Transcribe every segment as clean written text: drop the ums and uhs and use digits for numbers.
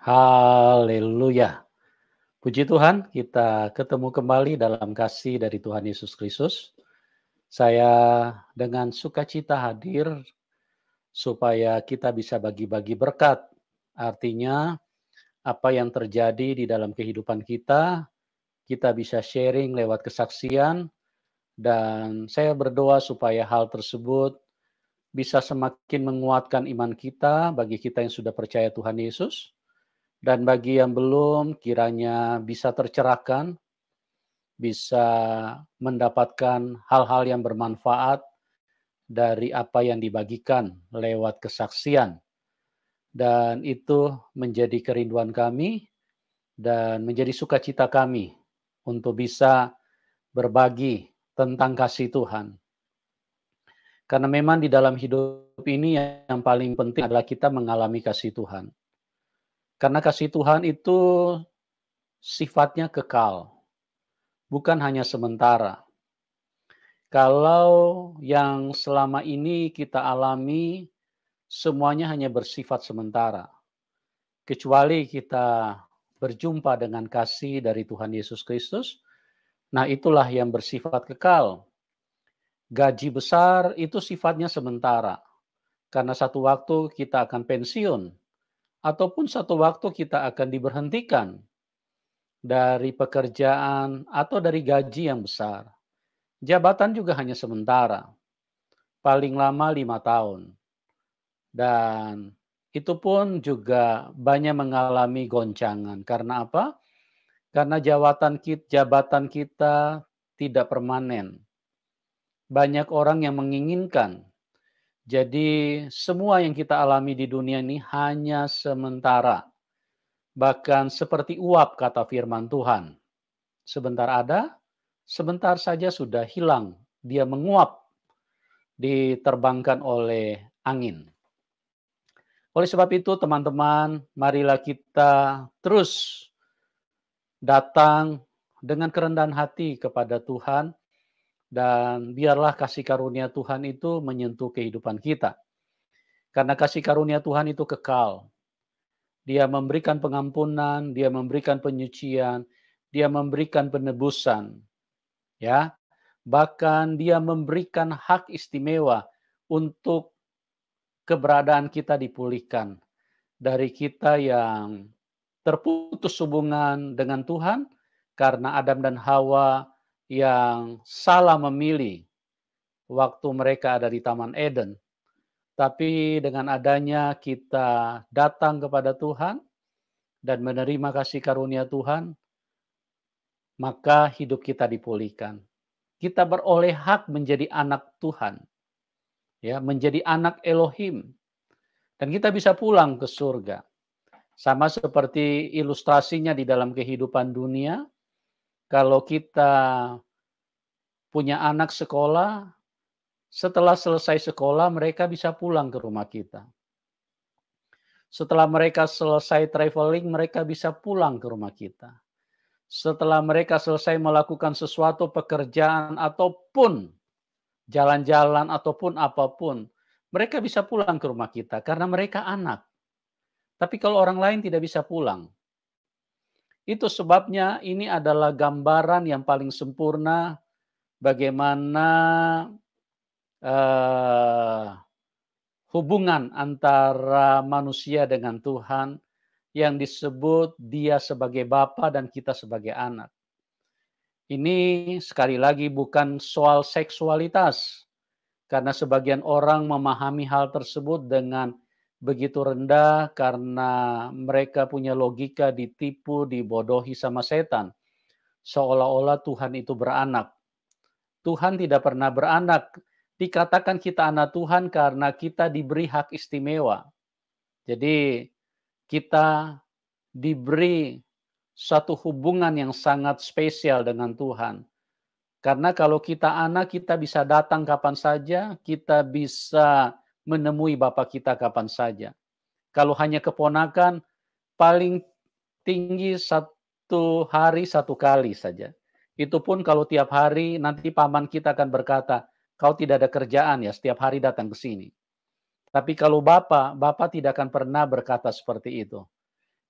Haleluya. Puji Tuhan, kita ketemu kembali dalam kasih dari Tuhan Yesus Kristus. Saya dengan sukacita hadir supaya kita bisa bagi-bagi berkat. Artinya, apa yang terjadi di dalam kehidupan kita bisa sharing lewat kesaksian, dan saya berdoa supaya hal tersebut bisa semakin menguatkan iman kita bagi kita yang sudah percaya Tuhan Yesus. Dan bagi yang belum, kiranya bisa tercerahkan, bisa mendapatkan hal-hal yang bermanfaat dari apa yang dibagikan lewat kesaksian. Dan itu menjadi kerinduan kami dan menjadi sukacita kami untuk bisa berbagi tentang kasih Tuhan. Karena memang di dalam hidup ini yang paling penting adalah kita mengalami kasih Tuhan. Karena kasih Tuhan itu sifatnya kekal, bukan hanya sementara. Kalau yang selama ini kita alami, semuanya hanya bersifat sementara. Kecuali kita berjumpa dengan kasih dari Tuhan Yesus Kristus, nah itulah yang bersifat kekal. Gaji besar itu sifatnya sementara, karena satu waktu kita akan pensiun, ataupun satu waktu kita akan diberhentikan dari pekerjaan atau dari gaji yang besar. Jabatan juga hanya sementara, paling lama 5 tahun. Dan itu pun juga banyak mengalami goncangan. Karena apa? Karena jabatan kita tidak permanen. Banyak orang yang menginginkan. Jadi semua yang kita alami di dunia ini hanya sementara. Bahkan seperti uap kata firman Tuhan. Sebentar ada, sebentar saja sudah hilang. Dia menguap, diterbangkan oleh angin. Oleh sebab itu teman-teman, marilah kita terus datang dengan kerendahan hati kepada Tuhan, dan biarlah kasih karunia Tuhan itu menyentuh kehidupan kita. Karena kasih karunia Tuhan itu kekal. Dia memberikan pengampunan, dia memberikan penyucian, dia memberikan penebusan. Ya, bahkan dia memberikan hak istimewa untuk keberadaan kita dipulihkan. Dari kita yang terputus hubungan dengan Tuhan karena Adam dan Hawa yang salah memilih waktu mereka ada di Taman Eden. Tapi dengan adanya kita datang kepada Tuhan dan menerima kasih karunia Tuhan, maka hidup kita dipulihkan. Kita beroleh hak menjadi anak Tuhan, ya, menjadi anak Elohim, dan kita bisa pulang ke surga. Sama seperti ilustrasinya di dalam kehidupan dunia, kalau kita punya anak sekolah, setelah selesai sekolah mereka bisa pulang ke rumah kita. Setelah mereka selesai traveling, mereka bisa pulang ke rumah kita. Setelah mereka selesai melakukan sesuatu pekerjaan ataupun jalan-jalan ataupun apapun, mereka bisa pulang ke rumah kita karena mereka anak. Tapi kalau orang lain tidak bisa pulang, itu sebabnya ini adalah gambaran yang paling sempurna bagaimana eh, hubungan antara manusia dengan Tuhan yang disebut dia sebagai bapa dan kita sebagai anak. Ini sekali lagi bukan soal seksualitas, karena sebagian orang memahami hal tersebut dengan begitu rendah karena mereka punya logika ditipu, dibodohi sama setan. Seolah-olah Tuhan itu beranak. Tuhan tidak pernah beranak. Dikatakan kita anak Tuhan karena kita diberi hak istimewa. Jadi kita diberi satu hubungan yang sangat spesial dengan Tuhan. Karena kalau kita anak, kita bisa datang kapan saja, kita bisa menemui Bapa kita kapan saja. Kalau hanya keponakan, paling tinggi 1 hari 1 kali saja. Itu pun kalau tiap hari nanti paman kita akan berkata, kau tidak ada kerjaan ya, setiap hari datang ke sini. Tapi kalau Bapa tidak akan pernah berkata seperti itu.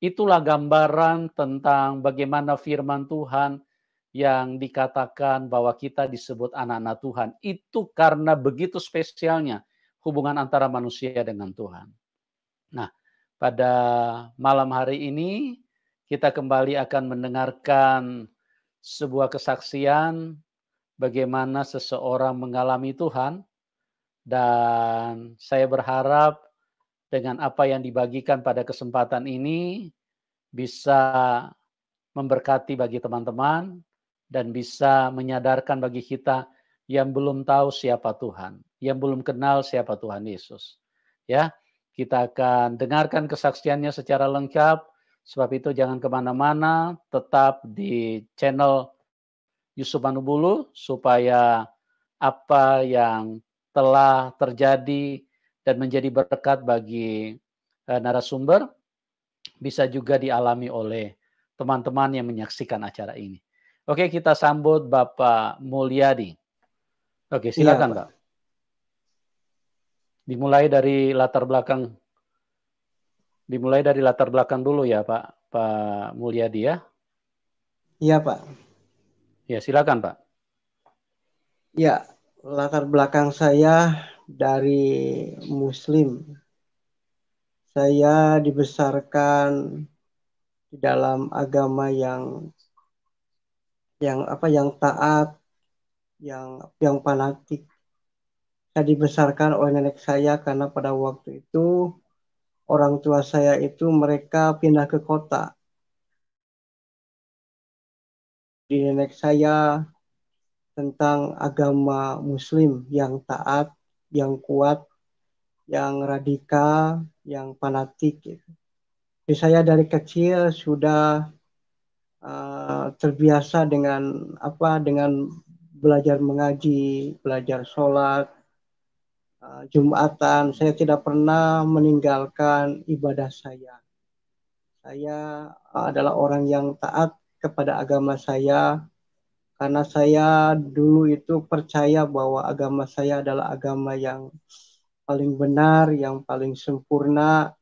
Itulah gambaran tentang bagaimana firman Tuhan yang dikatakan bahwa kita disebut anak-anak Tuhan. Itu karena begitu spesialnya hubungan antara manusia dengan Tuhan. Nah, pada malam hari ini kita kembali akan mendengarkan sebuah kesaksian bagaimana seseorang mengalami Tuhan, dan saya berharap dengan apa yang dibagikan pada kesempatan ini bisa memberkati bagi teman-teman dan bisa menyadarkan bagi kita yang belum tahu siapa Tuhan, yang belum kenal siapa Tuhan Yesus. Ya, kita akan dengarkan kesaksiannya secara lengkap, sebab itu jangan kemana-mana, tetap di channel Yusuf Manubulu supaya apa yang telah terjadi dan menjadi berkat bagi narasumber bisa juga dialami oleh teman-teman yang menyaksikan acara ini. Oke, kita sambut Bapak Mulyadi. Oke, Iya, silakan Pak. Pak. Dimulai dari latar belakang dulu ya Pak Mulyadi ya. Iya, Pak. Ya, silakan Pak. Ya, latar belakang saya dari Muslim. Saya dibesarkan di dalam agama yang taat, yang fanatik. Saya dibesarkan oleh nenek saya karena pada waktu itu orang tua saya itu mereka pindah ke kota. Di nenek saya tentang agama Muslim yang taat, yang kuat, yang radikal, yang fanatik gitu. Jadi saya dari kecil sudah terbiasa dengan belajar mengaji, belajar sholat, Jumatan. Saya tidak pernah meninggalkan ibadah saya. Saya adalah orang yang taat kepada agama saya karena saya dulu itu percaya bahwa agama saya adalah agama yang paling benar, yang paling sempurna,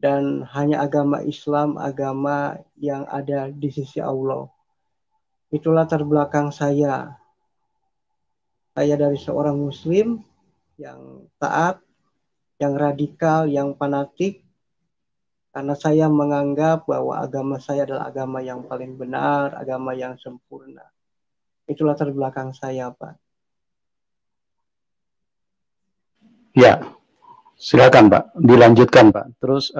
dan hanya agama Islam, agama yang ada di sisi Allah. Itulah latar belakang saya. Saya dari seorang Muslim yang taat, yang radikal, yang fanatik, karena saya menganggap bahwa agama saya adalah agama yang paling benar, agama yang sempurna. Itulah latar belakang saya, Pak. Ya, silakan Pak. Dilanjutkan Pak. Terus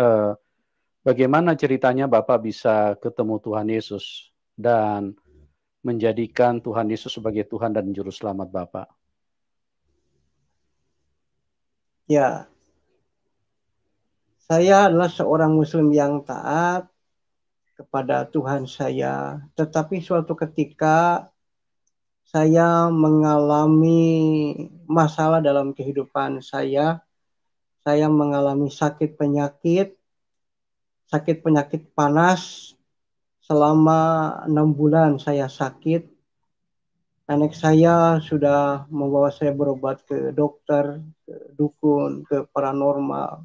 bagaimana ceritanya Bapak bisa ketemu Tuhan Yesus dan menjadikan Tuhan Yesus sebagai Tuhan dan Juru Selamat Bapak? Ya, saya adalah seorang Muslim yang taat kepada Tuhan saya. Tetapi suatu ketika saya mengalami masalah dalam kehidupan saya. Saya mengalami sakit penyakit panas. Selama 6 bulan saya sakit. Nenek saya sudah membawa saya berobat ke dokter, ke dukun, ke paranormal.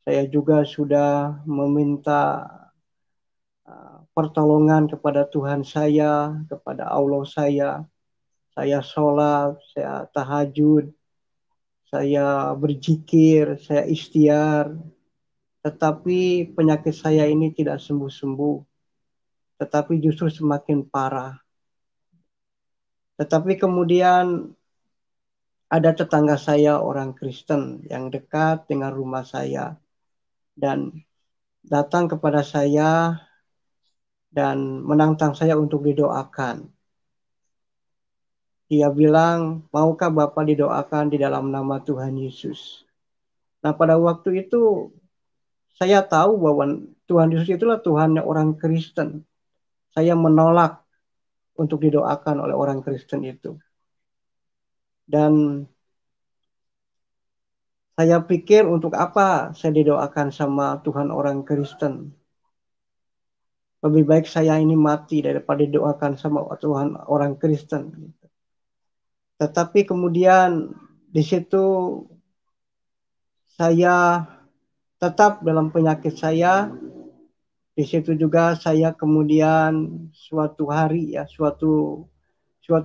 Saya juga sudah meminta pertolongan kepada Tuhan saya, kepada Allah saya. Saya sholat, saya tahajud, saya berzikir, saya ikhtiar. Tetapi penyakit saya ini tidak sembuh-sembuh. Tetapi justru semakin parah. Tetapi kemudian ada tetangga saya orang Kristen yang dekat dengan rumah saya dan datang kepada saya dan menantang saya untuk didoakan. Dia bilang, maukah Bapak didoakan di dalam nama Tuhan Yesus? Nah, pada waktu itu saya tahu bahwa Tuhan Yesus itulah Tuhannya orang Kristen. Saya menolak untuk didoakan oleh orang Kristen itu. Dan saya pikir untuk apa saya didoakan sama Tuhan orang Kristen. Lebih baik saya ini mati daripada didoakan sama Tuhan orang Kristen. Tetapi kemudian di situ saya tetap dalam penyakit saya. Di situ juga saya kemudian suatu hari ya, suatu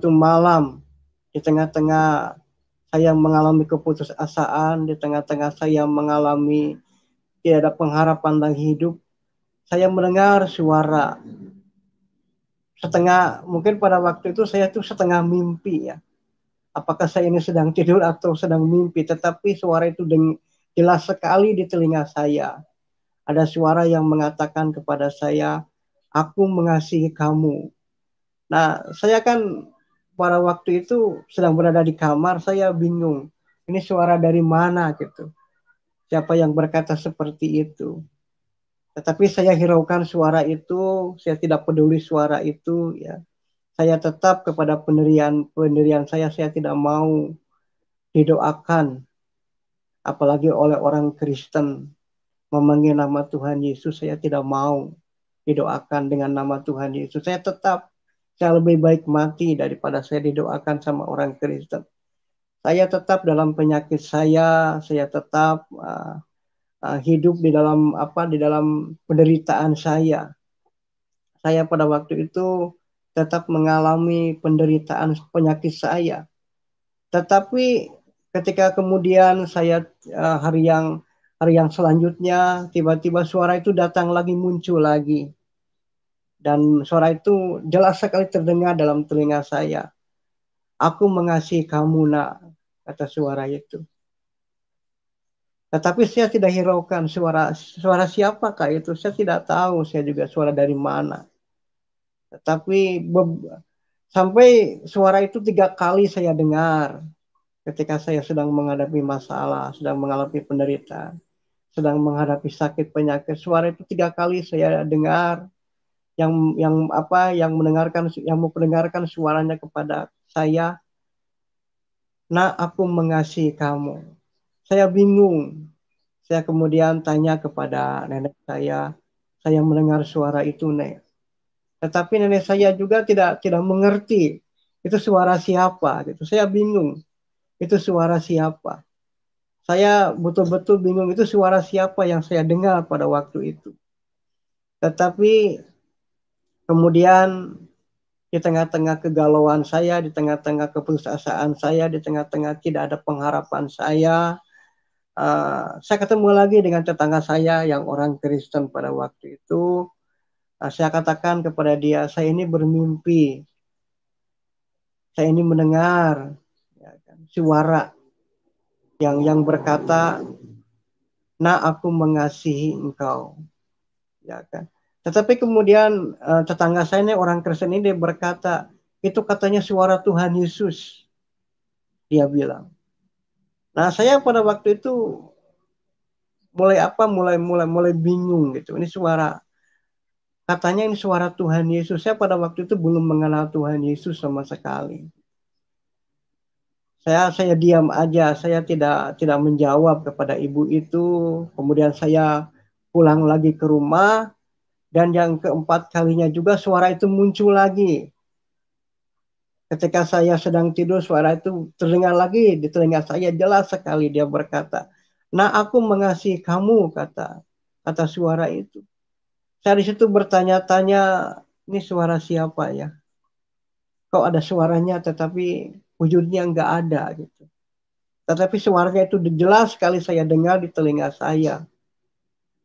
malam, di tengah-tengah saya mengalami keputusasaan, di tengah-tengah saya mengalami tidak ada pengharapan dalam hidup, saya mendengar suara setengah, mungkin pada waktu itu saya tuh setengah mimpi ya. Apakah saya ini sedang tidur atau sedang mimpi, tetapi suara itu jelas sekali di telinga saya. Ada suara yang mengatakan kepada saya, aku mengasihi kamu. Nah, saya kan pada waktu itu sedang berada di kamar, saya bingung. Ini suara dari mana gitu. Siapa yang berkata seperti itu. Tetapi saya hiraukan suara itu, saya tidak peduli suara itu ya. Saya tetap kepada pendirian saya tidak mau didoakan apalagi oleh orang Kristen memanggil nama Tuhan Yesus. Saya tidak mau didoakan dengan nama Tuhan Yesus. Saya lebih baik mati daripada saya didoakan sama orang Kristen. Saya tetap dalam penyakit saya tetap hidup di dalam penderitaan saya. Saya pada waktu itu tetap mengalami penderitaan penyakit saya. Tetapi ketika kemudian saya hari yang selanjutnya tiba-tiba suara itu datang lagi, muncul lagi. Dan suara itu jelas sekali terdengar dalam telinga saya. Aku mengasihi kamu, nak, kata suara itu. Tetapi saya tidak hiraukan suara siapakah itu. Saya tidak tahu, saya juga suara dari mana. Tetapi sampai suara itu 3 kali saya dengar ketika saya sedang menghadapi masalah, sedang mengalami penderitaan, sedang menghadapi sakit penyakit. Suara itu 3 kali saya dengar yang mendengarkan suaranya kepada saya, nah aku mengasihi kamu. Saya bingung. Saya kemudian tanya kepada nenek saya mendengar suara itu, Nek. Tetapi nenek saya juga tidak mengerti itu suara siapa gitu. Saya bingung. Itu suara siapa? Saya betul-betul bingung itu suara siapa yang saya dengar pada waktu itu. Tetapi kemudian di tengah-tengah kegalauan saya, di tengah-tengah keputusasaan saya, di tengah-tengah tidak ada pengharapan saya ketemu lagi dengan tetangga saya yang orang Kristen pada waktu itu. Saya katakan kepada dia, saya ini bermimpi, saya ini mendengar ya kan, suara yang berkata, nah aku mengasihi engkau, ya kan. Tetapi kemudian tetangga saya ini orang Kristen ini dia berkata, itu katanya suara Tuhan Yesus, dia bilang. Nah saya pada waktu itu mulai bingung gitu. Ini katanya ini suara Tuhan Yesus. Saya pada waktu itu belum mengenal Tuhan Yesus sama sekali. Saya diam aja, saya tidak menjawab kepada ibu itu. Kemudian saya pulang lagi ke rumah, dan yang keempat kalinya juga suara itu muncul lagi. Ketika saya sedang tidur, suara itu terdengar lagi di telinga saya, jelas sekali dia berkata, nah aku mengasihi kamu, kata suara itu. Saya di situ bertanya-tanya, ini suara siapa ya? Kok ada suaranya tetapi wujudnya nggak ada gitu. Tetapi suaranya itu jelas sekali saya dengar di telinga saya.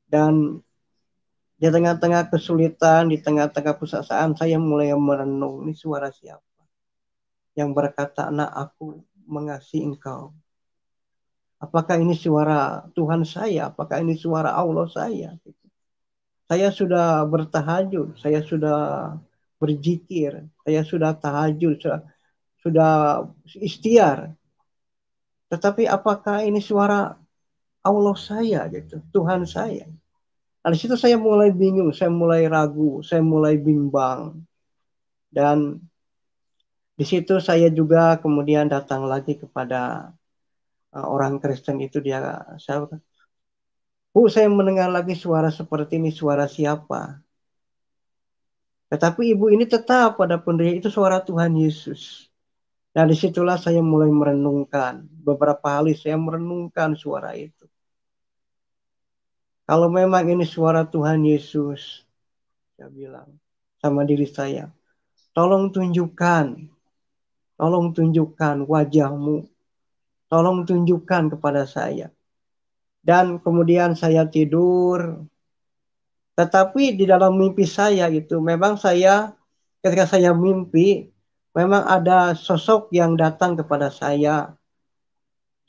Dan di tengah-tengah kesulitan, di tengah-tengah kesusaan, saya mulai merenung, ini suara siapa? Yang berkata, nah aku mengasihi engkau. Apakah ini suara Tuhan saya? Apakah ini suara Allah saya? Saya sudah bertahajud, saya sudah berzikir, saya sudah tahajud, sudah ikhtiar. Tetapi apakah ini suara Allah saya gitu, Tuhan saya? Nah, di situ saya mulai bingung, saya mulai ragu, saya mulai bimbang. Dan di situ saya juga kemudian datang lagi kepada orang Kristen itu, saya mendengar lagi suara seperti ini, suara siapa? Tetapi ibu ini tetap pada pendirian itu suara Tuhan Yesus. Nah disitulah saya mulai merenungkan. Beberapa kali saya merenungkan suara itu. Kalau memang ini suara Tuhan Yesus, Saya bilang sama diri saya, tolong tunjukkan wajahmu, tolong tunjukkan kepada saya. Dan kemudian saya tidur, tetapi di dalam mimpi saya itu memang ketika saya mimpi, memang ada sosok yang datang kepada saya.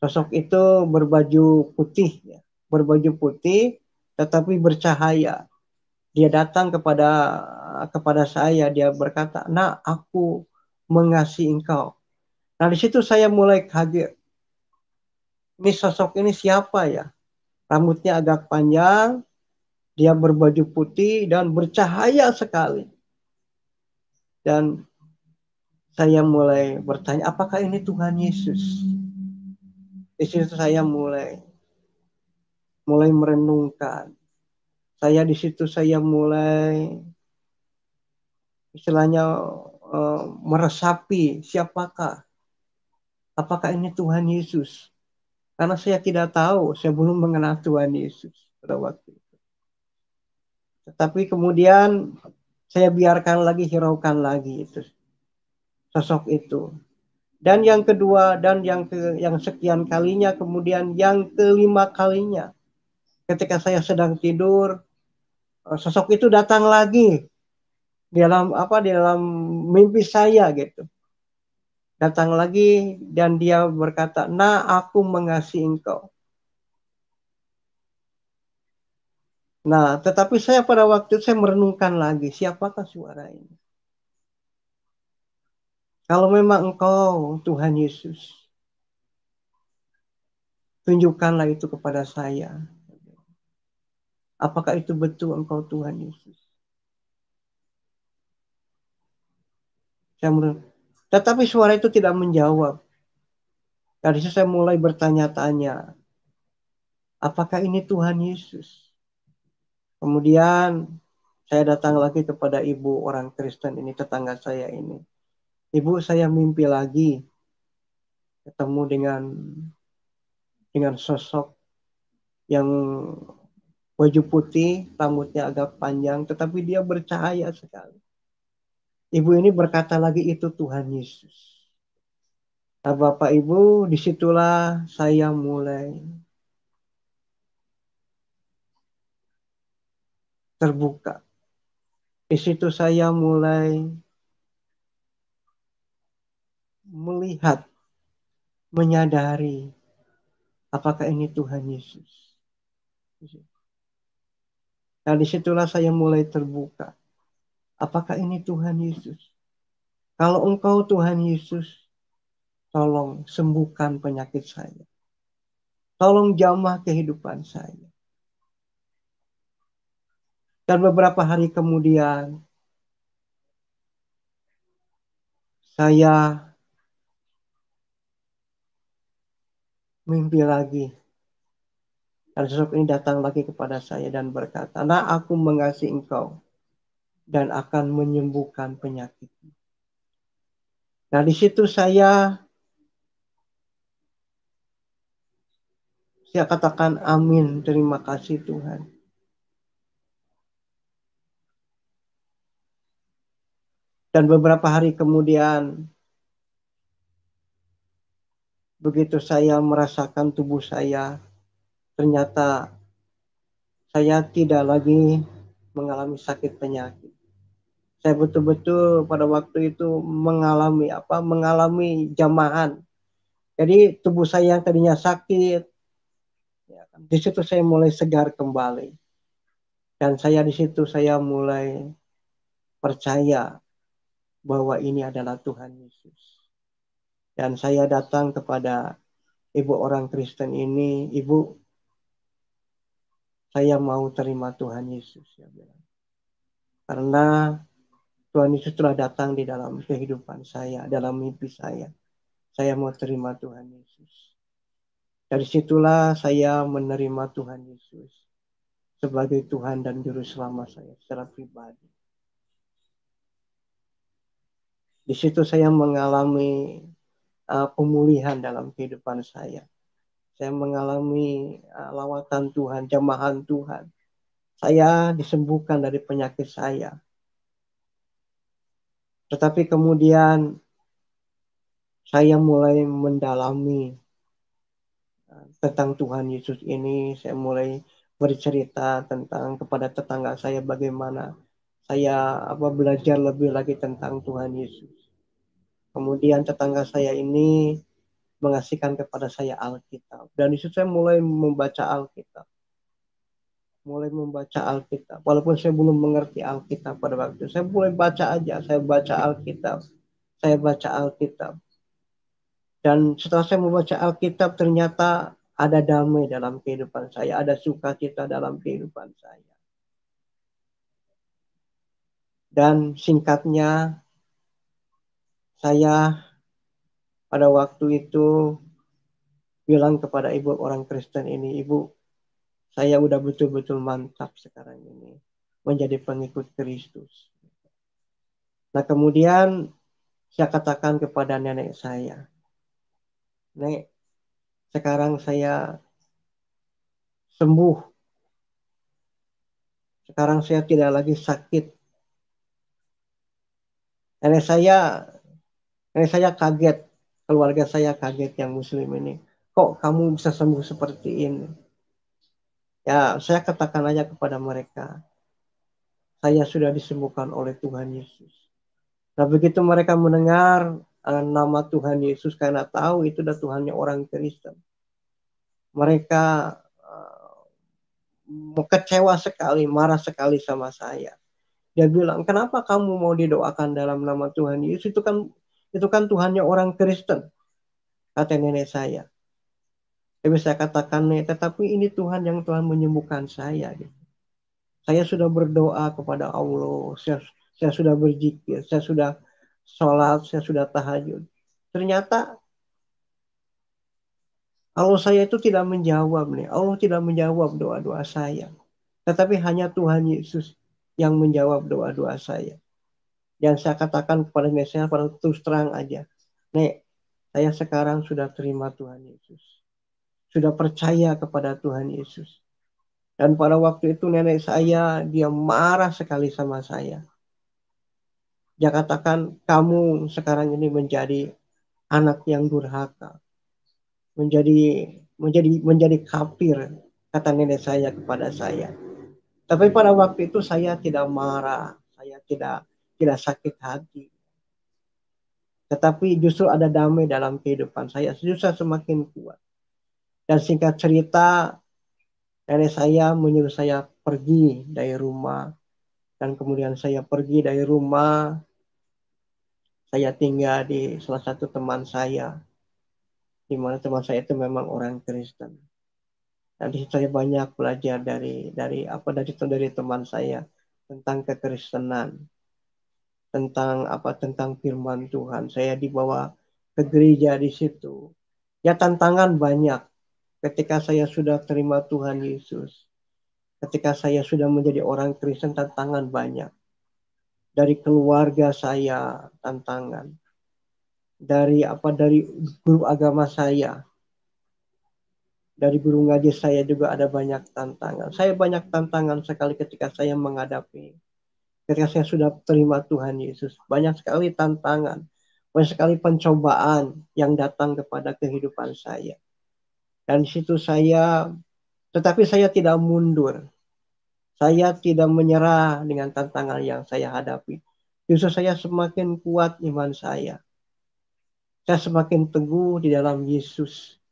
Sosok itu berbaju putih, ya. Berbaju putih tetapi bercahaya. Dia datang kepada saya, dia berkata, "Nak, aku mengasihi engkau." Nah, di situ saya mulai kaget. Ini sosok ini siapa ya? Rambutnya agak panjang, dia berbaju putih dan bercahaya sekali. Dan saya mulai bertanya, apakah ini Tuhan Yesus? Di situ saya mulai merenungkan. Di situ saya mulai istilahnya meresapi siapakah, apakah ini Tuhan Yesus? Karena saya tidak tahu, saya belum mengenal Tuhan Yesus pada waktu itu. Tetapi kemudian saya biarkan lagi, hiraukan lagi itu sosok itu. Dan yang kedua dan yang sekian kalinya, kemudian yang kelima kalinya, ketika saya sedang tidur, sosok itu datang lagi di dalam mimpi saya gitu. Datang lagi dan dia berkata, "Nah, aku mengasihi engkau." Nah, tetapi saya pada waktu itu saya merenungkan lagi, siapakah suara ini? Kalau memang engkau Tuhan Yesus, tunjukkanlah itu kepada saya. Apakah itu betul engkau Tuhan Yesus? Tetapi suara itu tidak menjawab. Dari situ saya mulai bertanya-tanya, apakah ini Tuhan Yesus? Kemudian saya datang lagi kepada ibu orang Kristen ini, tetangga saya ini. Ibu, saya mimpi lagi ketemu dengan sosok yang baju putih, rambutnya agak panjang, tetapi dia bercahaya sekali. Ibu ini berkata lagi, itu Tuhan Yesus. Nah, Bapak Ibu, disitulah saya mulai terbuka. Di situ saya mulai melihat, menyadari apakah ini Tuhan Yesus. Nah, disitulah saya mulai terbuka. Apakah ini Tuhan Yesus? Kalau engkau Tuhan Yesus, tolong sembuhkan penyakit saya. Tolong jamah kehidupan saya. Dan beberapa hari kemudian, saya mimpi lagi. Dan sosok ini datang lagi kepada saya dan berkata, "Nah, aku mengasihi engkau dan akan menyembuhkan penyakit." Nah, di situ saya katakan amin, terima kasih Tuhan. Dan beberapa hari kemudian, begitu saya merasakan tubuh saya, ternyata saya tidak lagi mengalami sakit penyakit. Saya betul-betul pada waktu itu mengalami jamahan. Jadi tubuh saya yang tadinya sakit, ya, di situ saya mulai segar kembali. Dan di situ saya mulai percaya bahwa ini adalah Tuhan Yesus. Dan saya datang kepada ibu orang Kristen ini, "Ibu, saya mau terima Tuhan Yesus." Ya, karena Tuhan Yesus telah datang di dalam kehidupan saya, dalam mimpi saya. Saya mau terima Tuhan Yesus. Dari situlah saya menerima Tuhan Yesus sebagai Tuhan dan Juru Selamat saya secara pribadi. Di situ saya mengalami pemulihan dalam kehidupan saya. Saya mengalami lawatan Tuhan, jamahan Tuhan. saya disembuhkan dari penyakit saya. Tetapi kemudian saya mulai mendalami tentang Tuhan Yesus ini. Saya mulai bercerita tentang kepada tetangga saya bagaimana saya belajar lebih lagi tentang Tuhan Yesus. Kemudian tetangga saya ini mengasihkan kepada saya Alkitab. Dan di situ saya mulai membaca Alkitab. Walaupun saya belum mengerti Alkitab pada waktu itu. Saya mulai baca aja. Saya baca Alkitab. Dan setelah saya membaca Alkitab, ternyata ada damai dalam kehidupan saya. Ada sukacita dalam kehidupan saya. Dan singkatnya, saya pada waktu itu bilang kepada ibu orang Kristen ini, "Ibu, saya udah betul-betul mantap sekarang ini menjadi pengikut Kristus." Nah, kemudian saya katakan kepada nenek saya, "Nek, sekarang saya sembuh. Sekarang saya tidak lagi sakit." Nenek saya kaget, keluarga saya kaget yang muslim ini. "Kok kamu bisa sembuh seperti ini?" Ya, saya katakan aja kepada mereka, saya sudah disembuhkan oleh Tuhan Yesus. Nah, begitu mereka mendengar nama Tuhan Yesus, karena tahu itu adalah Tuhannya orang Kristen, mereka kecewa sekali, marah sekali sama saya. Dia bilang, "Kenapa kamu mau didoakan dalam nama Tuhan Yesus? Itu kan Tuhannya orang Kristen," kata nenek saya. Tapi saya katakan, "Nek, tetapi ini Tuhan yang telah menyembuhkan saya. Saya sudah berdoa kepada Allah, saya sudah berzikir, saya sudah sholat, saya sudah tahajud. Ternyata Allah saya itu tidak menjawab nih. Allah tidak menjawab doa-doa saya. Tetapi hanya Tuhan Yesus yang menjawab doa-doa saya." Dan saya katakan kepada nenek saya pada terus terang aja, "Nek, saya sekarang sudah terima Tuhan Yesus. Sudah percaya kepada Tuhan Yesus." Dan pada waktu itu nenek saya, dia marah sekali sama saya. Dia katakan, "Kamu sekarang ini menjadi anak yang durhaka. Menjadi kafir," kata nenek saya kepada saya. Tapi pada waktu itu saya tidak marah, saya tidak sakit hati. Tetapi justru ada damai dalam kehidupan saya. Justru saya semakin kuat. Dan singkat cerita, nenek saya menyuruh saya pergi dari rumah. Dan kemudian saya pergi dari rumah. Saya tinggal di salah satu teman saya. Di mana teman saya itu memang orang Kristen. Dan di situ saya banyak belajar dari teman saya tentang kekristenan, tentang firman Tuhan. Saya dibawa ke gereja di situ. Ya, tantangan banyak ketika saya sudah terima Tuhan Yesus. Ketika saya sudah menjadi orang Kristen, tantangan banyak. Dari keluarga saya tantangan. Dari guru agama saya. Dari guru ngaji saya juga ada banyak tantangan. Saya banyak tantangan sekali ketika saya menghadapi. Ketika saya sudah terima Tuhan Yesus. Banyak sekali tantangan. Banyak sekali pencobaan yang datang kepada kehidupan saya. Dan di situ tetapi saya tidak mundur. Saya tidak menyerah dengan tantangan yang saya hadapi. Justru saya semakin kuat iman saya. Saya semakin teguh di dalam Yesus.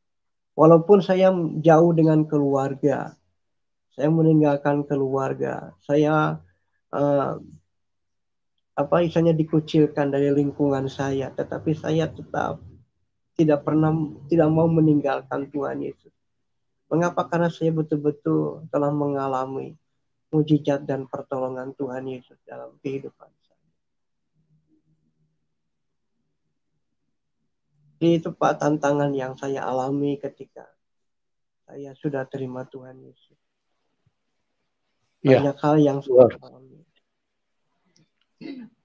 Walaupun saya jauh dengan keluarga. Saya meninggalkan keluarga. Saya dikucilkan dari lingkungan saya. Tetapi saya tetap tidak mau meninggalkan Tuhan Yesus. Mengapa? Karena saya betul-betul telah mengalami mujizat dan pertolongan Tuhan Yesus dalam kehidupan saya. Itu Pak tantangan yang saya alami ketika saya sudah terima Tuhan Yesus. Banyak hal yang saya alami.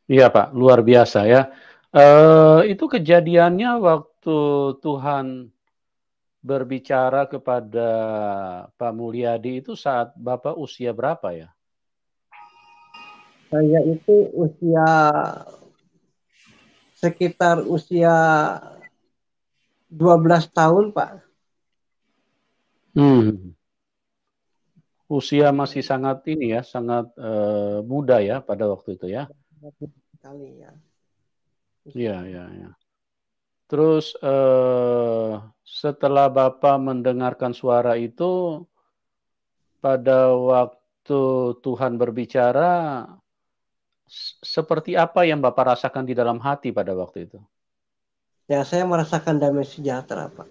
Iya Pak, luar biasa ya. Itu kejadiannya waktu Tuhan berbicara kepada Pak Mulyadi itu saat Bapak usia berapa ya? Saya itu sekitar usia 12 tahun, Pak. Usia masih sangat ini ya, sangat muda ya pada waktu itu ya. Sekali ya. Iya, iya, iya. Terus setelah Bapak mendengarkan suara itu, pada waktu Tuhan berbicara, seperti apa yang Bapak rasakan di dalam hati pada waktu itu? Ya, saya merasakan damai sejahtera, Pak.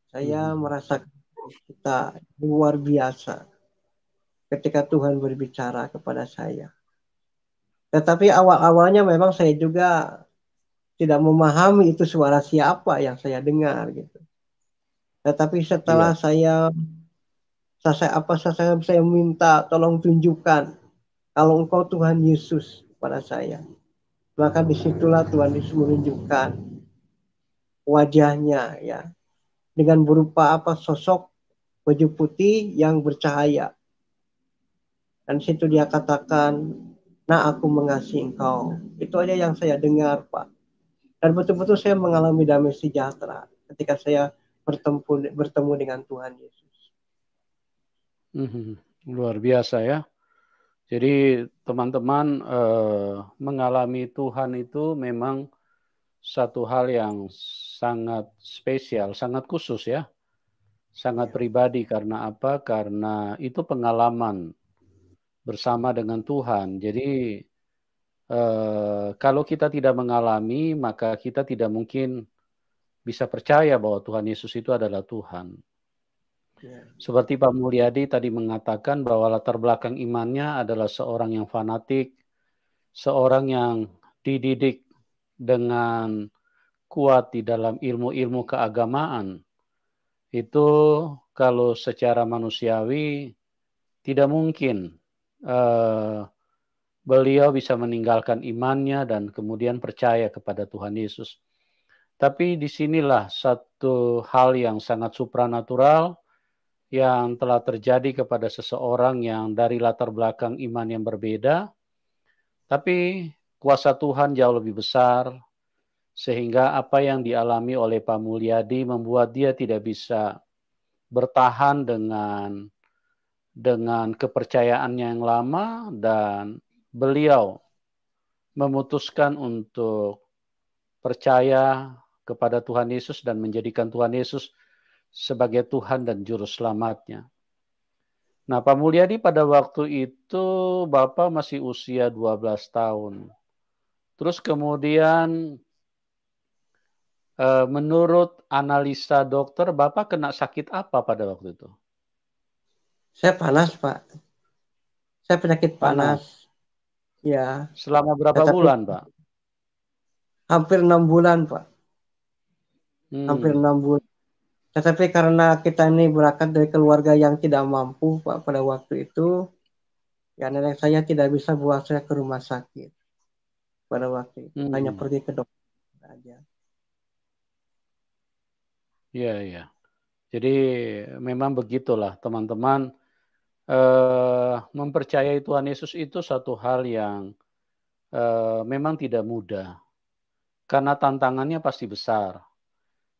Saya merasakan kita luar biasa ketika Tuhan berbicara kepada saya. Tetapi awal-awalnya memang saya juga tidak memahami itu suara siapa yang saya dengar gitu. Tetapi setelah Iya. saya minta tolong tunjukkan kalau engkau Tuhan Yesus kepada saya. Maka disitulah Tuhan Yesus menunjukkan wajahnya ya dengan berupa sosok baju putih yang bercahaya. Dan situ dia katakan, nah aku mengasihi engkau. Itu aja yang saya dengar, Pak. Dan betul-betul saya mengalami damai sejahtera ketika saya bertemu dengan Tuhan Yesus. Luar biasa ya. Jadi teman-teman mengalami Tuhan itu memang satu hal yang sangat spesial, sangat khusus ya. Sangat pribadi karena apa? Karena itu pengalaman bersama dengan Tuhan. Jadi kalau kita tidak mengalami, maka kita tidak mungkin bisa percaya bahwa Tuhan Yesus itu adalah Tuhan. Seperti Pak Mulyadi tadi mengatakan bahwa latar belakang imannya adalah seorang yang fanatik, seorang yang dididik dengan kuat di dalam ilmu-ilmu keagamaan. Itu kalau secara manusiawi tidak mungkin beliau bisa meninggalkan imannya dan kemudian percaya kepada Tuhan Yesus. Tapi disinilah satu hal yang sangat supranatural yang telah terjadi kepada seseorang yang dari latar belakang iman yang berbeda, tapi kuasa Tuhan jauh lebih besar, sehingga apa yang dialami oleh Pak Mulyadi membuat dia tidak bisa bertahan dengan kepercayaannya yang lama, dan beliau memutuskan untuk percaya kepada Tuhan Yesus dan menjadikan Tuhan Yesus sebagai Tuhan dan Juru Selamatnya. Nah, Pak Mulyadi pada waktu itu Bapak masih usia 12 tahun. Terus kemudian menurut analisa dokter, Bapak kena sakit apa pada waktu itu? Saya panas, Pak. Saya penyakit Panas. panas. Ya. Selama berapa Tetapi bulan, Pak? hampir 6 bulan, Pak. Hampir 6 bulan. Tetapi karena kita ini berangkat dari keluarga yang tidak mampu, Pak, pada waktu itu, ya nenek saya tidak bisa bawa saya ke rumah sakit pada waktu itu. Hanya pergi ke dokter aja. Iya, iya. Jadi memang begitulah teman-teman. Mempercayai Tuhan Yesus itu satu hal yang memang tidak mudah. Karena tantangannya pasti besar.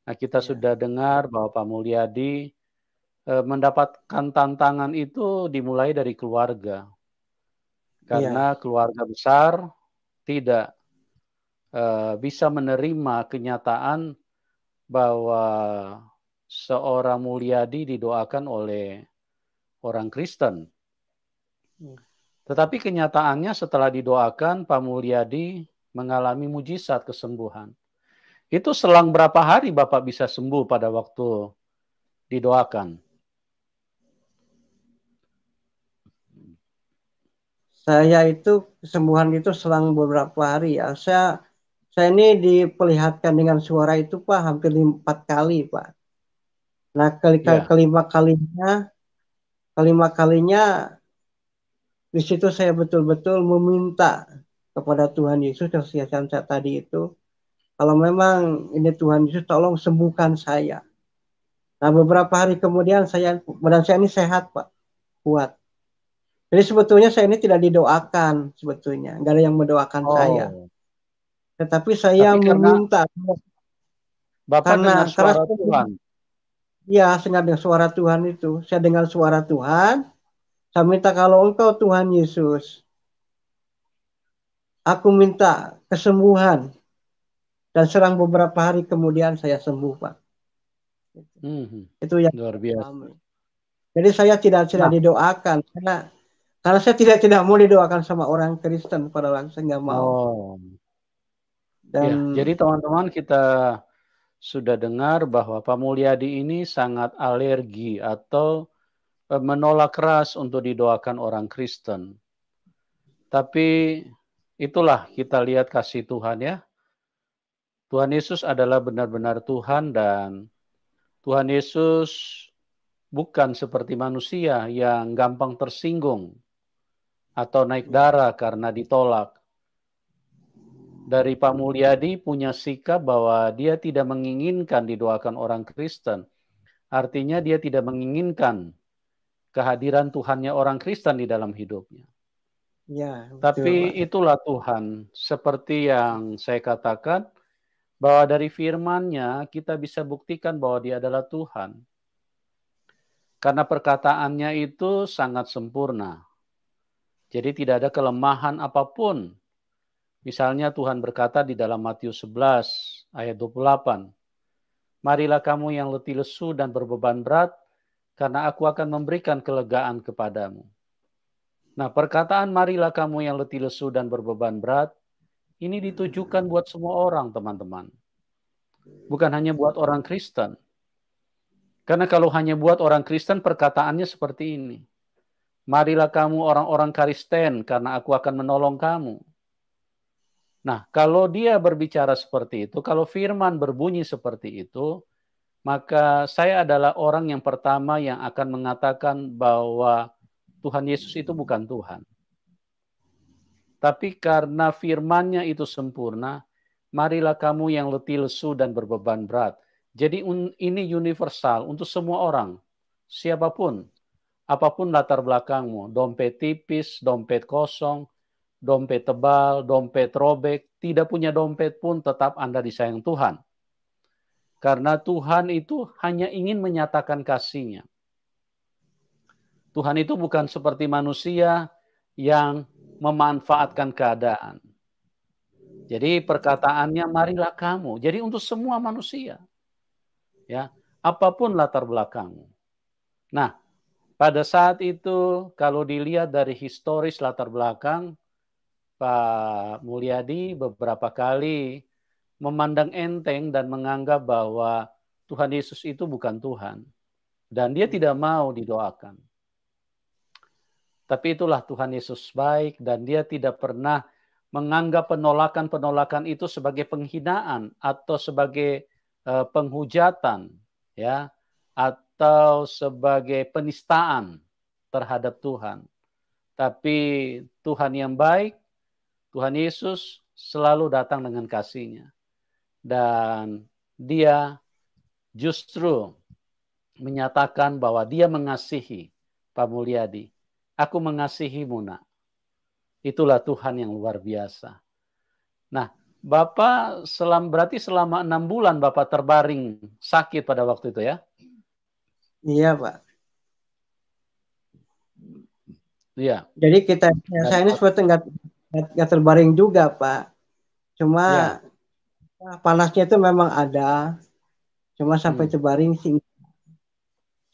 Nah, kita sudah dengar bahwa Pak Mulyadi mendapatkan tantangan itu dimulai dari keluarga. Karena keluarga besar tidak bisa menerima kenyataan bahwa seorang Mulyadi didoakan oleh orang Kristen. Tetapi kenyataannya setelah didoakan, Pak Mulyadi mengalami mujizat kesembuhan. Itu selang berapa hari Bapak bisa sembuh pada waktu didoakan? Saya itu kesembuhan itu selang beberapa hari ya. Saya ini diperlihatkan dengan suara itu, Pak, hampir 4 kali, Pak. Nah, kelima kalinya di situ saya betul-betul meminta kepada Tuhan Yesus yang saya tadi itu, kalau memang ini Tuhan Yesus, tolong sembuhkan saya. Nah, beberapa hari kemudian badan saya ini sehat, Pak, kuat. Jadi sebetulnya saya ini tidak didoakan sebetulnya, nggak ada yang mendoakan saya. Oh, Tetapi saya tapi karena meminta Bapak dengar karena suara saya, Tuhan. ya saya dengar suara Tuhan itu. Saya dengar suara Tuhan, saya minta kalau Engkau Tuhan Yesus, aku minta kesembuhan dan serang beberapa hari kemudian saya sembuh, Pak. Mhm. Itu yang Luar saya biasa. alami. Jadi saya tidak Nah, didoakan karena saya tidak mau didoakan sama orang Kristen pada waktu saya nggak mau. oh, Dan ya. Jadi teman-teman kita sudah dengar bahwa Pak Mulyadi ini sangat alergi atau menolak keras untuk didoakan orang Kristen. Tapi itulah kita lihat kasih Tuhan ya. Tuhan Yesus adalah benar-benar Tuhan dan Tuhan Yesus bukan seperti manusia yang gampang tersinggung atau naik darah karena ditolak. Dari Pak Mulyadi punya sikap bahwa dia tidak menginginkan didoakan orang Kristen. Artinya dia tidak menginginkan kehadiran Tuhannya orang Kristen di dalam hidupnya. ya betul, Pak. Tapi itulah Tuhan. Seperti yang saya katakan, bahwa dari firman-Nya kita bisa buktikan bahwa dia adalah Tuhan. Karena perkataannya itu sangat sempurna. Jadi tidak ada kelemahan apapun. Misalnya Tuhan berkata di dalam Matius 11 ayat 28, marilah kamu yang letih lesu dan berbeban berat, karena aku akan memberikan kelegaan kepadamu. Nah, perkataan marilah kamu yang letih lesu dan berbeban berat, ini ditujukan buat semua orang, teman-teman. Bukan hanya buat orang Kristen. Karena kalau hanya buat orang Kristen, perkataannya seperti ini. Marilah kamu orang-orang Kristen, karena aku akan menolong kamu. Nah, kalau dia berbicara seperti itu, kalau firman berbunyi seperti itu, maka saya adalah orang yang pertama yang akan mengatakan bahwa Tuhan Yesus itu bukan Tuhan. Tapi karena firman-Nya itu sempurna, marilah kamu yang letih lesu dan berbeban berat. Jadi ini universal untuk semua orang, siapapun, apapun latar belakangmu, dompet tipis, dompet kosong, dompet tebal, dompet robek, tidak punya dompet pun tetap Anda disayang Tuhan. Karena Tuhan itu hanya ingin menyatakan kasih-Nya. Tuhan itu bukan seperti manusia yang memanfaatkan keadaan. Jadi perkataannya marilah kamu. Jadi untuk semua manusia. Ya, apapun latar belakangmu. Nah, pada saat itu kalau dilihat dari historis latar belakang, Pak Mulyadi beberapa kali memandang enteng dan menganggap bahwa Tuhan Yesus itu bukan Tuhan. Dan dia tidak mau didoakan. Tapi itulah Tuhan Yesus baik dan dia tidak pernah menganggap penolakan-penolakan itu sebagai penghinaan atau sebagai penghujatan, ya, atau sebagai penistaan terhadap Tuhan. Tapi Tuhan yang baik, Tuhan Yesus selalu datang dengan kasih-Nya. Dan dia justru menyatakan bahwa dia mengasihi Pak Mulyadi. Aku mengasihimu, nak. Itulah Tuhan yang luar biasa. Nah, Bapak berarti selama 6 bulan Bapak terbaring sakit pada waktu itu ya? Iya, Pak. Iya. Jadi saya ini Dan, sebetulnya nggak terbaring juga, Pak. Cuma ya. panasnya itu memang ada. Cuma sampai Hmm. terbaring sih.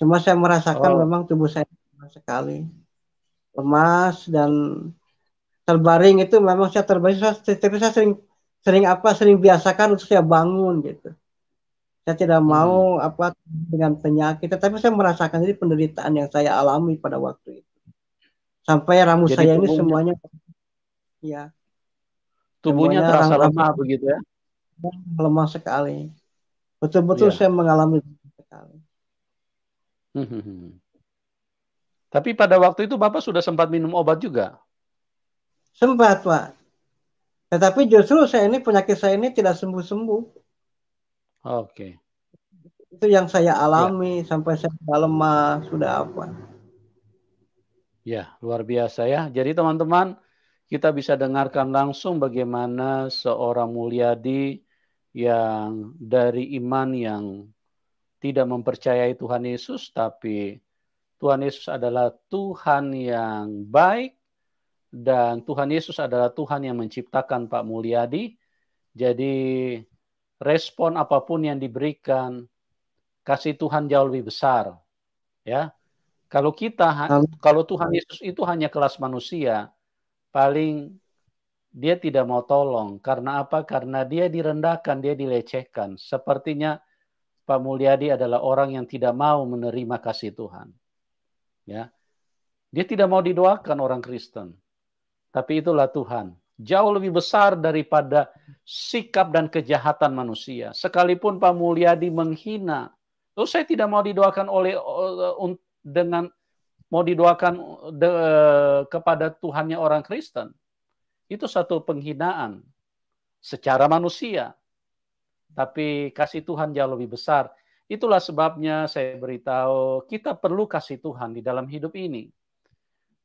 Cuma saya merasakan Oh. memang tubuh saya lemas sekali. Lemas dan terbaring itu memang saya terbaring. Tapi saya sering biasakan untuk saya bangun gitu. Saya tidak Hmm. mau dengan penyakit. Tetapi saya merasakan ini penderitaan yang saya alami pada waktu itu. Sampai rambut Jadi saya ini tubuhnya semuanya, ya, tubuhnya semuanya terasa rambut lemah begitu ya? lemah sekali. Betul-betul Iya. saya mengalami sekali. Hmm. Tapi pada waktu itu Bapak sudah sempat minum obat juga? Sempat, Pak. Tetapi justru penyakit saya ini tidak sembuh-sembuh. Oke. Itu yang saya Ya. alami sampai saya sudah lemah, sudah apa. Ya, luar biasa ya. Jadi teman-teman, kita bisa dengarkan langsung bagaimana seorang Mulyadi yang dari iman yang tidak mempercayai Tuhan Yesus, tapi Tuhan Yesus adalah Tuhan yang baik, dan Tuhan Yesus adalah Tuhan yang menciptakan Pak Mulyadi. Jadi respon apapun yang diberikan, kasih Tuhan jauh lebih besar. Ya, kalau Tuhan Yesus itu hanya kelas manusia, paling dia tidak mau tolong. Karena apa? Karena dia direndahkan, dia dilecehkan. Sepertinya Pak Mulyadi adalah orang yang tidak mau menerima kasih Tuhan. Ya, dia tidak mau didoakan orang Kristen. Tapi itulah Tuhan. Jauh lebih besar daripada sikap dan kejahatan manusia. Sekalipun Pak Mulyadi menghina, saya tidak mau didoakan dengan mau didoakan kepada Tuhannya orang Kristen. Itu satu penghinaan secara manusia. Tapi kasih Tuhan jauh lebih besar. Itulah sebabnya saya beritahu, kita perlu kasih Tuhan di dalam hidup ini.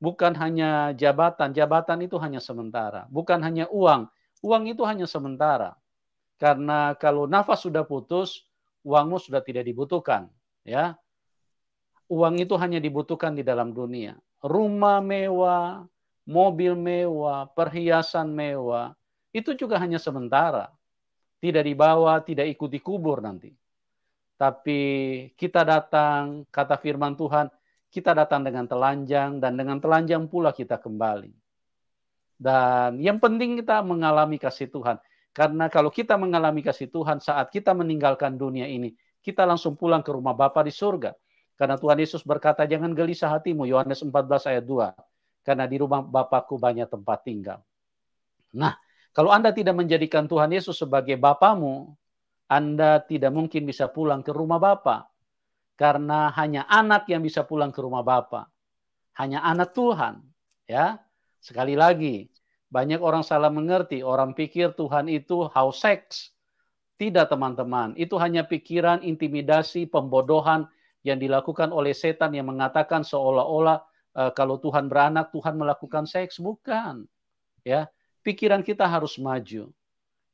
Bukan hanya jabatan, jabatan itu hanya sementara. Bukan hanya uang, uang itu hanya sementara. Karena kalau nafas sudah putus, uangmu sudah tidak dibutuhkan. Ya, uang itu hanya dibutuhkan di dalam dunia. Rumah mewah, mobil mewah, perhiasan mewah, itu juga hanya sementara. Tidak dibawa, tidak ikut dikubur nanti. Tapi kita datang, kata firman Tuhan, kita datang dengan telanjang, dan dengan telanjang pula kita kembali. Dan yang penting kita mengalami kasih Tuhan. Karena kalau kita mengalami kasih Tuhan saat kita meninggalkan dunia ini, kita langsung pulang ke rumah Bapa di surga. Karena Tuhan Yesus berkata, jangan gelisah hatimu, Yohanes 14 ayat 2. Karena di rumah Bapakku banyak tempat tinggal. Nah, kalau Anda tidak menjadikan Tuhan Yesus sebagai Bapamu, Anda tidak mungkin bisa pulang ke rumah Bapa. Karena hanya anak yang bisa pulang ke rumah Bapa. Hanya anak Tuhan. Ya, sekali lagi, banyak orang salah mengerti. Orang pikir Tuhan itu haus seks. Tidak teman-teman, itu hanya pikiran, intimidasi, pembodohan yang dilakukan oleh setan yang mengatakan seolah-olah kalau Tuhan beranak, Tuhan melakukan seks. Bukan. Ya, pikiran kita harus maju.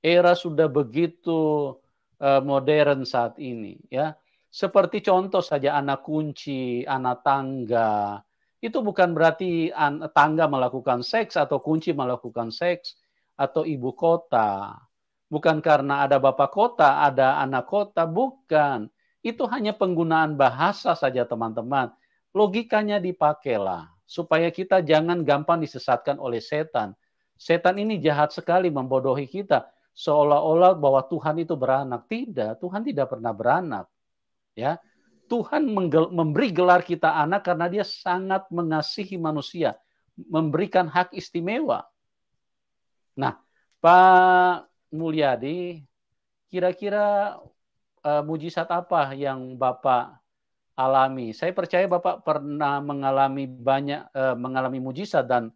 Era sudah begitu modern saat ini. Ya, seperti contoh saja anak kunci, anak tangga. Itu bukan berarti tangga melakukan seks atau kunci melakukan seks atau ibu kota. Bukan karena ada bapak kota, ada anak kota, bukan. Itu hanya penggunaan bahasa saja teman-teman. Logikanya dipakailah supaya kita jangan gampang disesatkan oleh setan. Setan ini jahat sekali membodohi kita seolah-olah bahwa Tuhan itu beranak. Tidak, Tuhan tidak pernah beranak. Ya, Tuhan memberi gelar kita anak karena dia sangat mengasihi manusia, memberikan hak istimewa. Nah, Pak Mulyadi, kira-kira mujizat apa yang Bapak alami? Saya percaya Bapak pernah mengalami mujizat, dan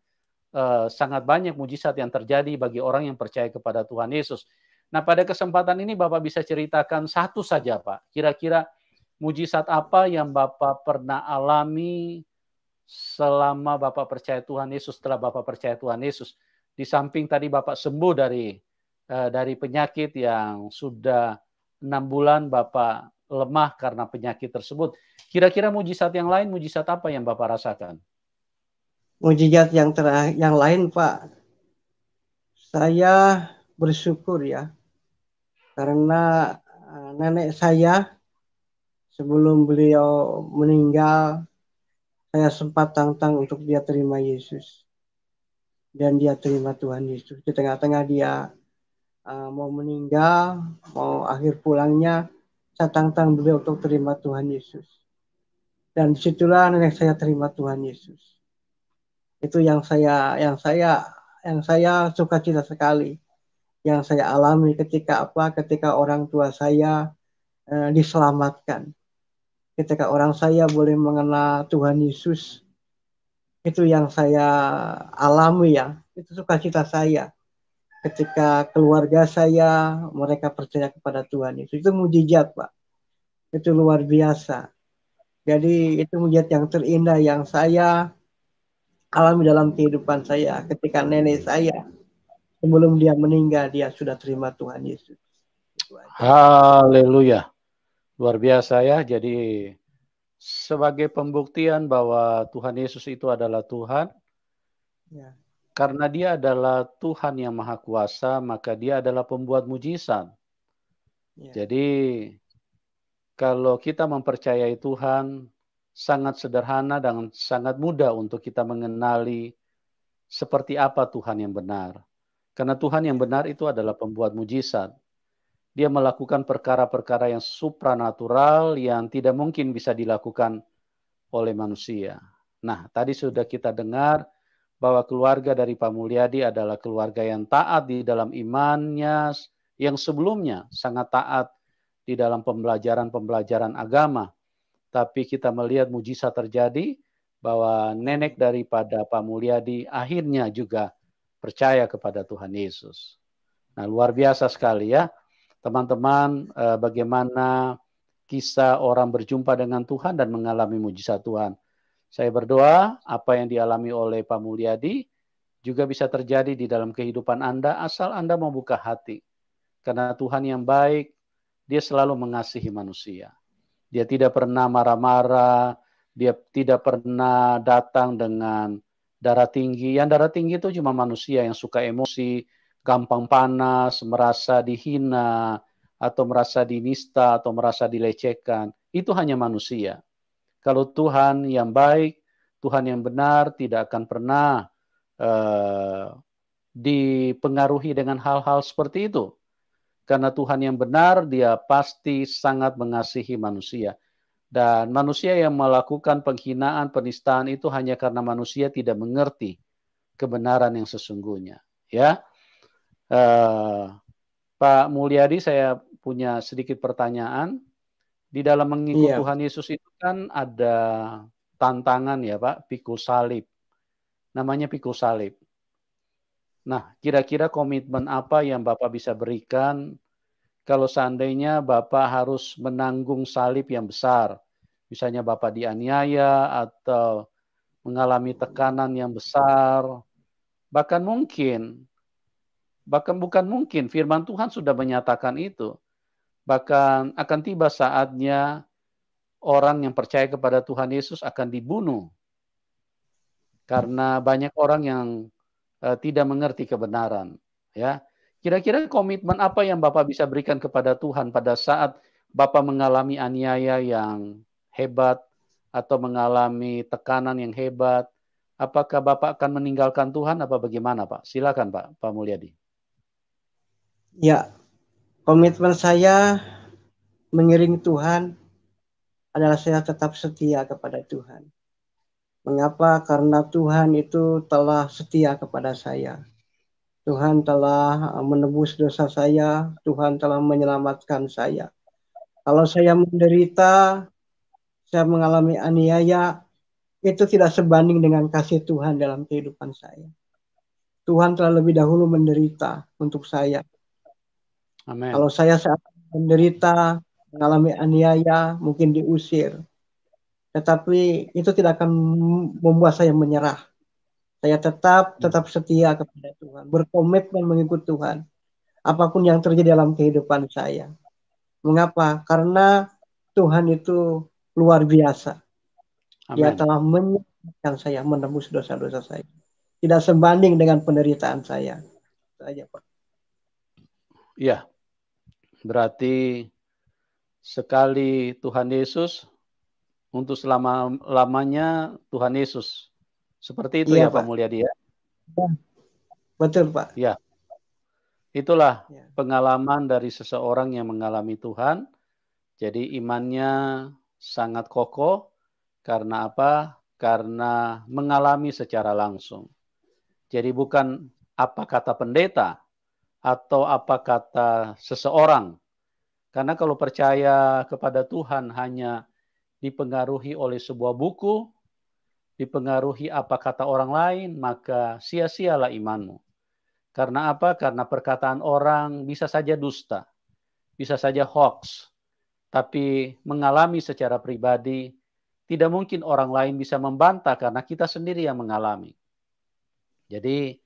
sangat banyak mujizat yang terjadi bagi orang yang percaya kepada Tuhan Yesus. Nah, pada kesempatan ini Bapak bisa ceritakan satu saja, Pak. Kira-kira mujizat apa yang Bapak pernah alami selama Bapak percaya Tuhan Yesus, setelah Bapak percaya Tuhan Yesus? Di samping tadi Bapak sembuh dari penyakit yang sudah 6 bulan Bapak lemah karena penyakit tersebut. Kira-kira mujizat yang lain, mujizat apa yang Bapak rasakan? Mujizat yang lain, Pak, saya bersyukur ya, karena nenek saya sebelum beliau meninggal, saya sempat tantang untuk dia terima Yesus. Dan dia terima Tuhan Yesus. Di tengah-tengah dia mau meninggal, mau akhir pulangnya, saya tantang beliau untuk terima Tuhan Yesus. Dan disitulah nenek saya terima Tuhan Yesus. Itu yang saya sukacita sekali, yang saya alami ketika orang tua saya diselamatkan, ketika orang saya boleh mengenal Tuhan Yesus. Itu yang saya alami ya, itu sukacita saya ketika keluarga saya mereka percaya kepada Tuhan. Itu mujizat, Pak, itu luar biasa. Jadi itu mujizat yang terindah yang saya alami dalam kehidupan saya ketika nenek saya sebelum dia meninggal dia sudah terima Tuhan Yesus. Itu aja. Haleluya. Luar biasa ya. Jadi sebagai pembuktian bahwa Tuhan Yesus itu adalah Tuhan, Ya, karena dia adalah Tuhan yang Maha Kuasa, maka dia adalah pembuat mujizat. ya, Jadi kalau kita mempercayai Tuhan, sangat sederhana dan sangat mudah untuk kita mengenali seperti apa Tuhan yang benar. Karena Tuhan yang ya, benar itu adalah pembuat mujizat. Dia melakukan perkara-perkara yang supranatural yang tidak mungkin bisa dilakukan oleh manusia. Nah, tadi sudah kita dengar bahwa keluarga dari Pak Mulyadi adalah keluarga yang taat di dalam imannya, yang sebelumnya sangat taat di dalam pembelajaran-pembelajaran agama. Tapi kita melihat mujizat terjadi bahwa nenek daripada Pak Mulyadi akhirnya juga percaya kepada Tuhan Yesus. Nah, luar biasa sekali ya, teman-teman, bagaimana kisah orang berjumpa dengan Tuhan dan mengalami mujizat Tuhan. Saya berdoa apa yang dialami oleh Pak Mulyadi juga bisa terjadi di dalam kehidupan Anda asal Anda membuka hati. Karena Tuhan yang baik, dia selalu mengasihi manusia. Dia tidak pernah marah-marah, dia tidak pernah datang dengan darah tinggi. Yang darah tinggi itu cuma manusia yang suka emosi, gampang panas, merasa dihina, atau merasa dinista, atau merasa dilecehkan. Itu hanya manusia. Kalau Tuhan yang baik, Tuhan yang benar tidak akan pernah dipengaruhi dengan hal-hal seperti itu. Karena Tuhan yang benar, dia pasti sangat mengasihi manusia. Dan manusia yang melakukan penghinaan, penistaan itu hanya karena manusia tidak mengerti kebenaran yang sesungguhnya. Ya, Pak Mulyadi, saya punya sedikit pertanyaan. Di dalam mengikut iya, Tuhan Yesus itu kan ada tantangan ya Pak, pikul salib. Namanya pikul salib. Nah, kira-kira komitmen apa yang Bapak bisa berikan kalau seandainya Bapak harus menanggung salib yang besar? Misalnya Bapak dianiaya atau mengalami tekanan yang besar. Bahkan bukan mungkin, firman Tuhan sudah menyatakan itu. Bahkan akan tiba saatnya orang yang percaya kepada Tuhan Yesus akan dibunuh karena banyak orang yang tidak mengerti kebenaran. Ya, kira-kira komitmen apa yang Bapak bisa berikan kepada Tuhan pada saat Bapak mengalami aniaya yang hebat atau mengalami tekanan yang hebat? Apakah Bapak akan meninggalkan Tuhan apa bagaimana Pak? Silakan Pak Mulyadi. ya. Komitmen saya mengiring Tuhan adalah saya tetap setia kepada Tuhan. Mengapa? Karena Tuhan itu telah setia kepada saya. Tuhan telah menebus dosa saya. Tuhan telah menyelamatkan saya. Kalau saya menderita, saya mengalami aniaya, itu tidak sebanding dengan kasih Tuhan dalam kehidupan saya. Tuhan telah lebih dahulu menderita untuk saya. Amin. Kalau saya saat menderita, mengalami aniaya, mungkin diusir. Tetapi itu tidak akan membuat saya menyerah. Saya tetap setia kepada Tuhan, berkomitmen mengikut Tuhan. Apapun yang terjadi dalam kehidupan saya. Mengapa? Karena Tuhan itu luar biasa. Dia Amin. telah menyelamatkan saya, menembus dosa-dosa saya. Tidak sebanding dengan penderitaan saya. Itu aja, Pak. Ya, berarti sekali Tuhan Yesus untuk selama-lamanya Tuhan Yesus. Seperti itu Iya, ya Pak Pak. Mulyadi ya? Betul, Pak. Ya, itulah Ya. pengalaman dari seseorang yang mengalami Tuhan. Jadi imannya sangat kokoh. Karena apa? Karena mengalami secara langsung. Jadi bukan apa kata pendeta atau apa kata seseorang. Karena kalau percaya kepada Tuhan hanya dipengaruhi oleh sebuah buku, dipengaruhi apa kata orang lain, maka sia-sialah imanmu. Karena apa? Karena perkataan orang bisa saja dusta, bisa saja hoax, tapi mengalami secara pribadi, tidak mungkin orang lain bisa membantah karena kita sendiri yang mengalami. Jadi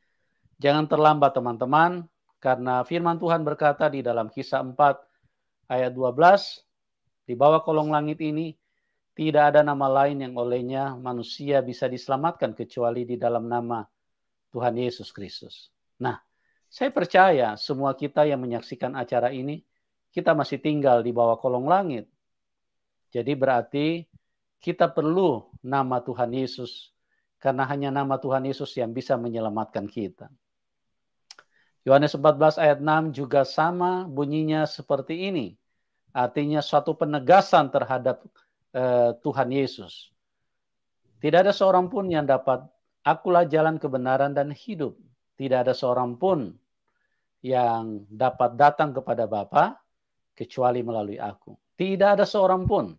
jangan terlambat teman-teman, karena firman Tuhan berkata di dalam Kisah 4 ayat 12, di bawah kolong langit ini tidak ada nama lain yang olehnya manusia bisa diselamatkan kecuali di dalam nama Tuhan Yesus Kristus. Nah, saya percaya semua kita yang menyaksikan acara ini, kita masih tinggal di bawah kolong langit. Jadi berarti kita perlu nama Tuhan Yesus, karena hanya nama Tuhan Yesus yang bisa menyelamatkan kita. Yohanes 14 ayat 6 juga sama bunyinya seperti ini. Artinya suatu penegasan terhadap Tuhan Yesus. Tidak ada seorang pun yang dapat, akulah jalan kebenaran dan hidup. Tidak ada seorang pun yang dapat datang kepada Bapa kecuali melalui aku. Tidak ada seorang pun.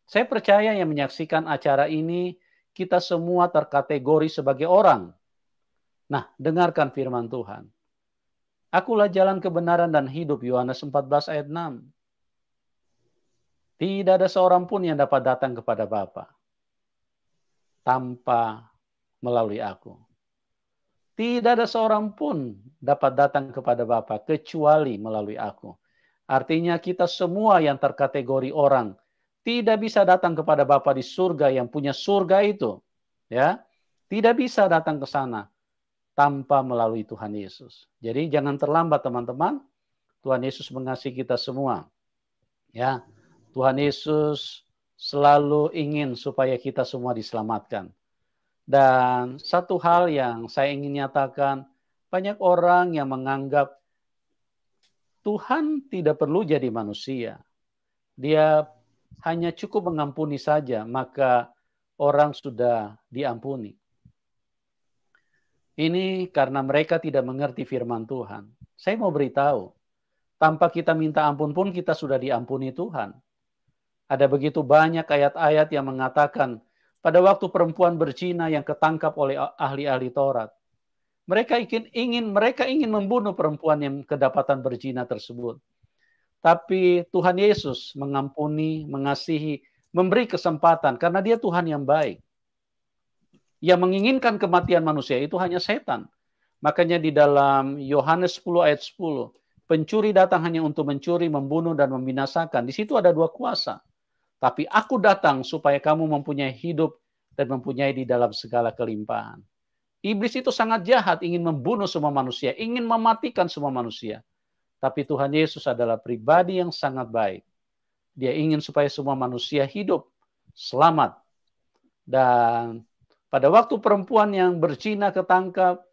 Saya percaya yang menyaksikan acara ini, kita semua terkategori sebagai orang. Nah, dengarkan firman Tuhan. Akulah jalan kebenaran dan hidup, Yohanes 14 ayat 6. Tidak ada seorang pun yang dapat datang kepada Bapa tanpa melalui aku. Tidak ada seorang pun dapat datang kepada Bapa kecuali melalui aku. Artinya kita semua yang terkategori orang tidak bisa datang kepada Bapa di surga yang punya surga itu. Ya, tidak bisa datang ke sana tanpa melalui Tuhan Yesus. Jadi jangan terlambat teman-teman. Tuhan Yesus mengasihi kita semua. Ya, Tuhan Yesus selalu ingin supaya kita semua diselamatkan. Dan satu hal yang saya ingin nyatakan, banyak orang yang menganggap Tuhan tidak perlu jadi manusia. Dia hanya cukup mengampuni saja, maka orang sudah diampuni. Ini karena mereka tidak mengerti firman Tuhan. Saya mau beritahu, tanpa kita minta ampun pun kita sudah diampuni Tuhan. Ada begitu banyak ayat-ayat yang mengatakan, pada waktu perempuan berzina yang ketangkap oleh ahli-ahli Taurat, mereka ingin membunuh perempuan yang kedapatan berzina tersebut. Tapi Tuhan Yesus mengampuni, mengasihi, memberi kesempatan karena Dia Tuhan yang baik. Yang menginginkan kematian manusia itu hanya setan. Makanya di dalam Yohanes 10 ayat 10, pencuri datang hanya untuk mencuri, membunuh, dan membinasakan. Di situ ada dua kuasa. Tapi aku datang supaya kamu mempunyai hidup dan mempunyai di dalam segala kelimpahan. Iblis itu sangat jahat, ingin membunuh semua manusia, ingin mematikan semua manusia. Tapi Tuhan Yesus adalah pribadi yang sangat baik. Dia ingin supaya semua manusia hidup, selamat. Dan pada waktu perempuan yang berzina ketangkap,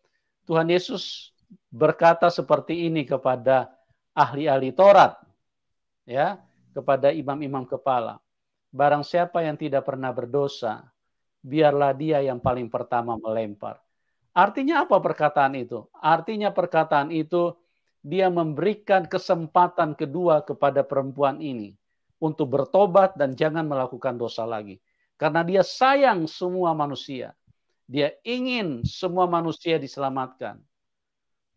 Tuhan Yesus berkata seperti ini kepada ahli-ahli Taurat, ya, kepada imam-imam kepala. Barang siapa yang tidak pernah berdosa, biarlah dia yang paling pertama melempar. Artinya apa perkataan itu? Artinya perkataan itu dia memberikan kesempatan kedua kepada perempuan ini untuk bertobat dan jangan melakukan dosa lagi. Karena dia sayang semua manusia. Dia ingin semua manusia diselamatkan.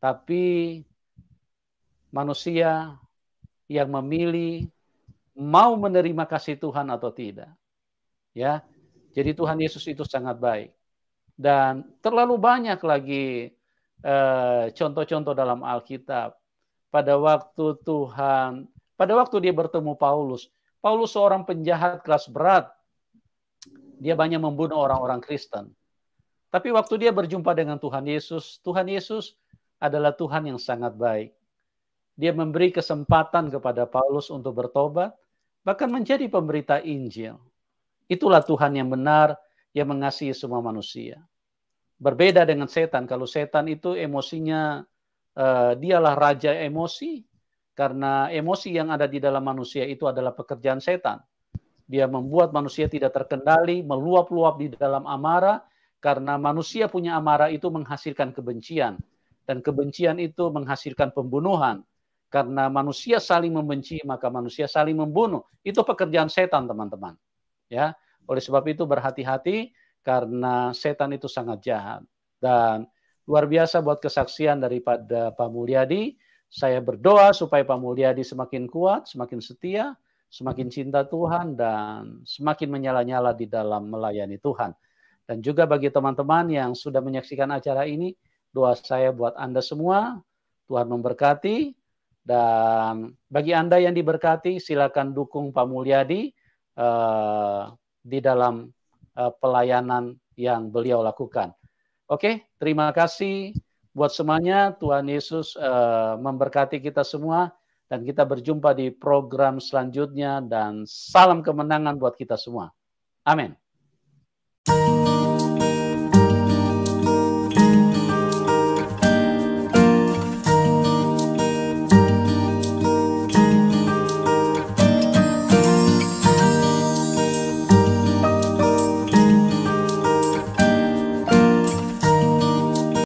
Tapi manusia yang memilih mau menerima kasih Tuhan atau tidak. Ya. Jadi Tuhan Yesus itu sangat baik. Dan terlalu banyak lagi contoh-contoh dalam Alkitab. Pada waktu dia bertemu Paulus seorang penjahat kelas berat. Dia banyak membunuh orang-orang Kristen. Tapi waktu dia berjumpa dengan Tuhan Yesus adalah Tuhan yang sangat baik. Dia memberi kesempatan kepada Paulus untuk bertobat, bahkan menjadi pemberita Injil. Itulah Tuhan yang benar, yang mengasihi semua manusia. Berbeda dengan setan. Kalau setan itu emosinya, dialah raja emosi, karena emosi yang ada di dalam manusia itu adalah pekerjaan setan. Dia membuat manusia tidak terkendali, meluap-luap di dalam amarah, karena manusia punya amarah itu menghasilkan kebencian. Dan kebencian itu menghasilkan pembunuhan. Karena manusia saling membenci, maka manusia saling membunuh. Itu pekerjaan setan, teman-teman. Ya, oleh sebab itu berhati-hati, karena setan itu sangat jahat. Dan luar biasa buat kesaksian daripada Pak Mulyadi. Saya berdoa supaya Pak Mulyadi semakin kuat, semakin setia, semakin cinta Tuhan, dan semakin menyala-nyala di dalam melayani Tuhan. Dan juga bagi teman-teman yang sudah menyaksikan acara ini, doa saya buat Anda semua, Tuhan memberkati. Dan bagi Anda yang diberkati, silakan dukung Pak Mulyadi di dalam pelayanan yang beliau lakukan. Oke, terima kasih buat semuanya. Tuhan Yesus memberkati kita semua. Dan kita berjumpa di program selanjutnya. Dan salam kemenangan buat kita semua. Amin.